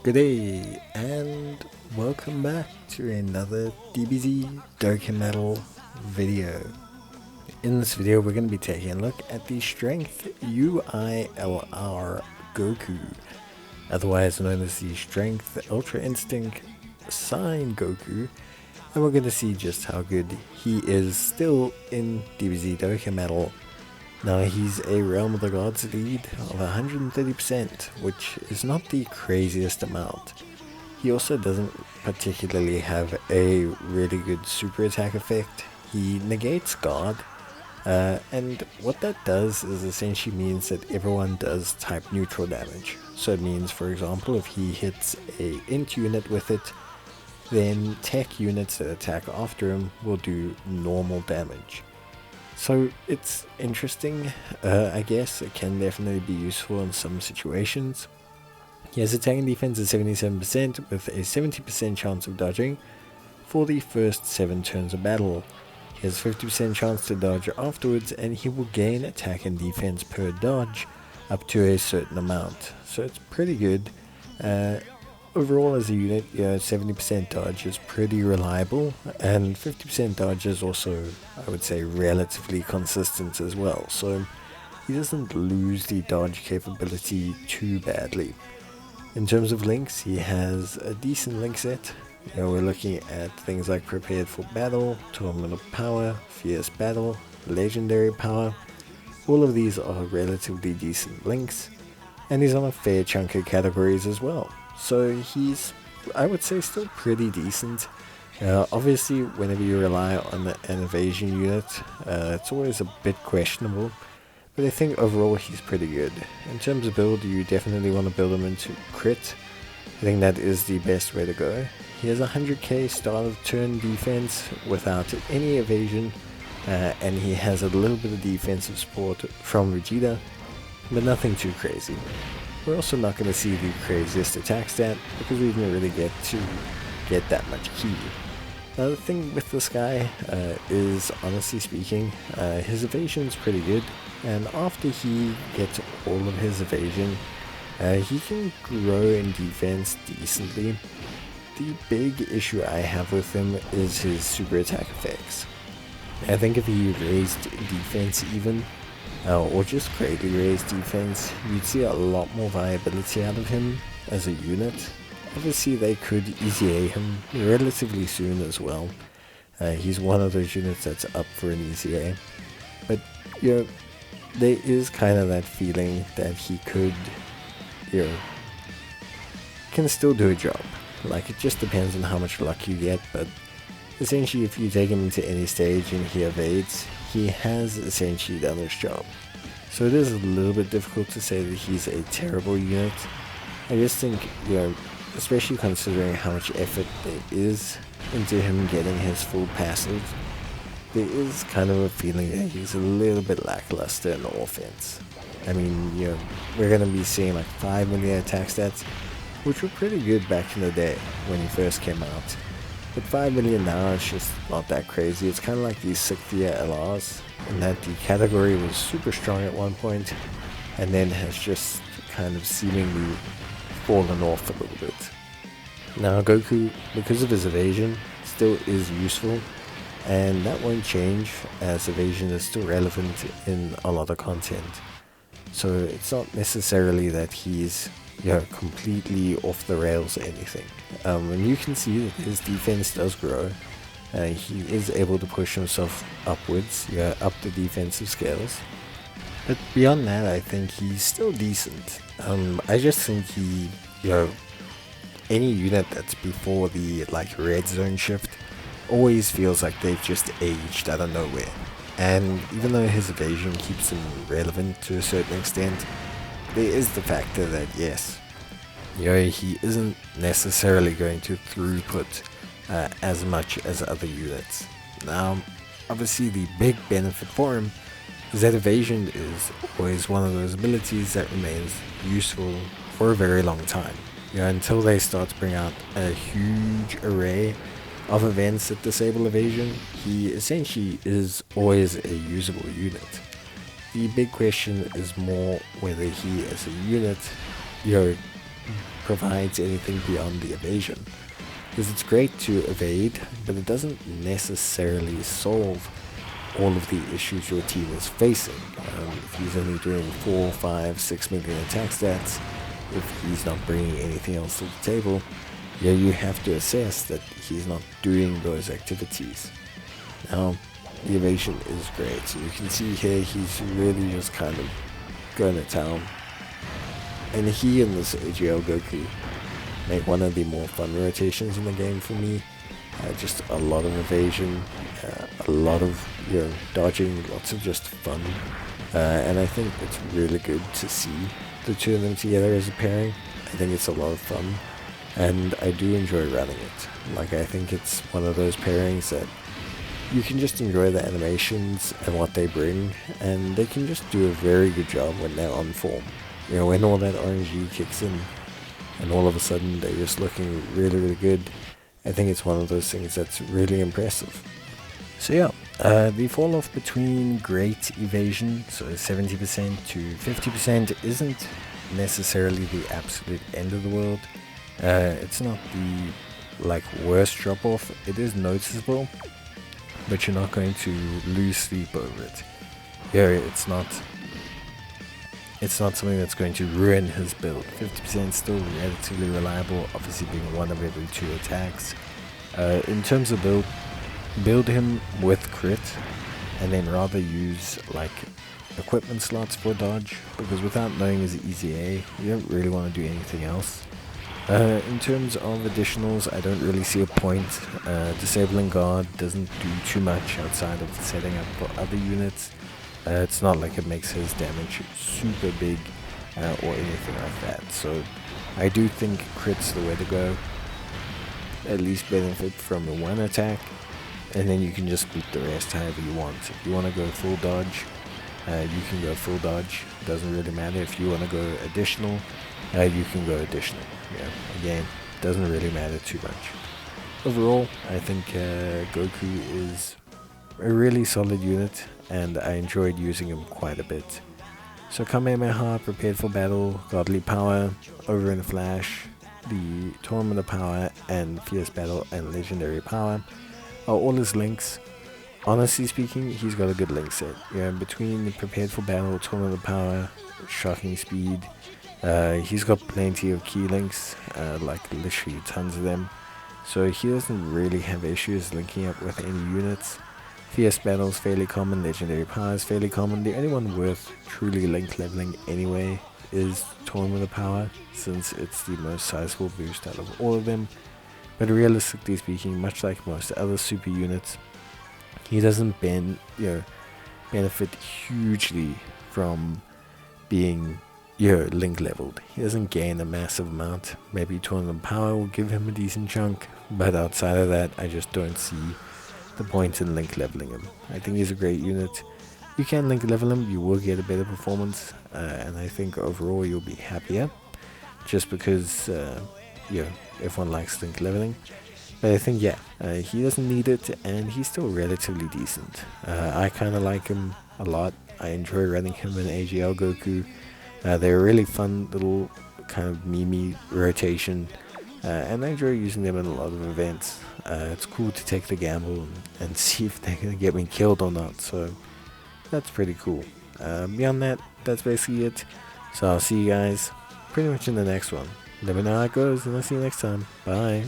Good day and welcome back to another DBZ Dokkan Battle video. In this video we're going to be taking a look at the Strength UI LR Goku, otherwise known as the Strength Ultra Instinct Sign Goku, and we're going to see just how good he is still in DBZ Dokkan Battle. Now he's a Realm of the Gods lead of 130%, which is not the craziest amount. He also doesn't particularly have a really good super attack effect. He negates guard, and what that does is essentially means that everyone does type neutral damage. So it means, for example, if he hits a int unit with it, then tech units that attack after him will do normal damage. So it's interesting, I guess. It can definitely be useful in some situations. He has attack and defense at 77% with a 70% chance of dodging for the first 7 turns of battle. He has 50% chance to dodge afterwards, and he will gain attack and defense per dodge up to a certain amount. So it's pretty good. Overall as a unit, 70% dodge is pretty reliable, and 50% dodge is also, I would say, relatively consistent as well. So he doesn't lose the dodge capability too badly. In terms of links, he has a decent link set. We're looking at things like Prepared for Battle, Tournament of Power, Fierce Battle, Legendary Power. All of these are relatively decent links, and he's on a fair chunk of categories as well. So he's, I would say, still pretty decent. Obviously, whenever you rely on an evasion unit, it's always a bit questionable. But I think overall he's pretty good. In terms of build, you definitely want to build him into crit. I think that is the best way to go. He has 100k start of turn defense without any evasion. And he has a little bit of defensive support from Vegeta, but nothing too crazy. We're also not going to see the craziest attack stat because we didn't really get to get that much ki. Now the thing with this guy is, honestly speaking, his evasion is pretty good, and after he gets all of his evasion, he can grow in defense decently. The big issue I have with him is his super attack effects. I think if he raised defense even, or just greatly raised defense, you'd see a lot more viability out of him as a unit. Obviously they could easy A him relatively soon as well. He's one of those units that's up for an easy A. But there is kind of that feeling that he could, can still do a job. Like, it just depends on how much luck you get, but essentially if you take him into any stage and he evades, he has essentially done his job. So it is a little bit difficult to say that he's a terrible unit. I just think, especially considering how much effort there is into him getting his full passive, there is kind of a feeling that he's a little bit lackluster in offense. I mean, we're going to be seeing like 5 million attack stats, which were pretty good back in the day when he first came out. But 5 million now is just not that crazy. It's kind of like these 6th-year LRs, in that the category was super strong at one point, and then has just kind of seemingly fallen off a little bit. Now Goku, because of his evasion, still is useful, and that won't change as evasion is still relevant in a lot of content. So it's not necessarily that he's completely off the rails or anything. And you can see that his defense does grow. He is able to push himself upwards, up the defensive scales. But beyond that, I think he's still decent. I just think he, any unit that's before the red zone shift always feels like they've just aged out of nowhere. And even though his evasion keeps him relevant to a certain extent, there is the factor that yes, he isn't necessarily going to throughput as much as other units. Now, obviously the big benefit for him is that evasion is always one of those abilities that remains useful for a very long time. Until they start to bring out a huge array of events that disable evasion, he essentially is always a usable unit. The big question is more whether he as a unit, provides anything beyond the evasion. Because it's great to evade, but it doesn't necessarily solve all of the issues your team is facing. If he's only doing 4, 5, 6 million attack stats, if he's not bringing anything else to the table, yeah, you have to assess that he's not doing those activities. Now, the evasion is great. So you can see here he's really just kind of going to town. And he and this AGL Goku make one of the more fun rotations in the game for me. Just a lot of evasion, a lot of dodging, lots of just fun. And I think it's really good to see the two of them together as a pairing. I think it's a lot of fun, and I do enjoy running it. Like, I think it's one of those pairings that you can just enjoy the animations and what they bring, and they can just do a very good job when they're on form. When all that RNG kicks in, and all of a sudden they're just looking really, really good. I think it's one of those things that's really impressive. So yeah, the fall off between great evasion, so 70% to 50%, isn't necessarily the absolute end of the world. It's not the worst drop off. It is noticeable, but you're not going to lose sleep over it. It's not something that's going to ruin his build. 50% still relatively reliable, obviously being 1 of every 2 attacks. In terms of build him with crit, and then rather use equipment slots for dodge, because without knowing his EZA, you don't really want to do anything else. In terms of additionals, I don't really see a point. Disabling guard doesn't do too much outside of setting up for other units. It's not like it makes his damage super big or anything like that. So I do think crit's the way to go. At least benefit from the 1 attack, and then you can just beat the rest however you want. If you want to go full dodge, you can go full dodge. Doesn't really matter. If you want to go additional, you can go additional. Again, doesn't really matter too much. Overall, I think Goku is a really solid unit, and I enjoyed using him quite a bit. So Kamehameha, Prepared for Battle, Godly Power, Over in a Flash, the Tournament of Power, and Fierce Battle and Legendary Power are all his links. Honestly speaking, he's got a good link set. Between the Prepared for Battle, Tournament of Power, Shocking Speed, he's got plenty of key links, literally tons of them. So he doesn't really have issues linking up with any units. Fierce Battle is fairly common, Legendary Power is fairly common. The only one worth truly link leveling anyway is Tournament of Power, since it's the most sizable boost out of all of them. But realistically speaking, much like most other super units, he doesn't benefit hugely from being link leveled. He doesn't gain a massive amount. Maybe Tournament of Power will give him a decent chunk, but outside of that, I just don't see the point in link leveling him. I think he's a great unit. You can link level him, you will get a better performance, and I think overall you'll be happier, just because everyone likes link leveling. But I think he doesn't need it, and he's still relatively decent. I kind of like him a lot. I enjoy running him in AGL Goku. They're a really fun little kind of meme rotation, and I enjoy using them in a lot of events. It's cool to take the gamble and see if they're going to get me killed or not, so that's pretty cool. Beyond that, that's basically it. So I'll see you guys pretty much in the next one. Let me know how it goes, and I'll see you next time. Bye.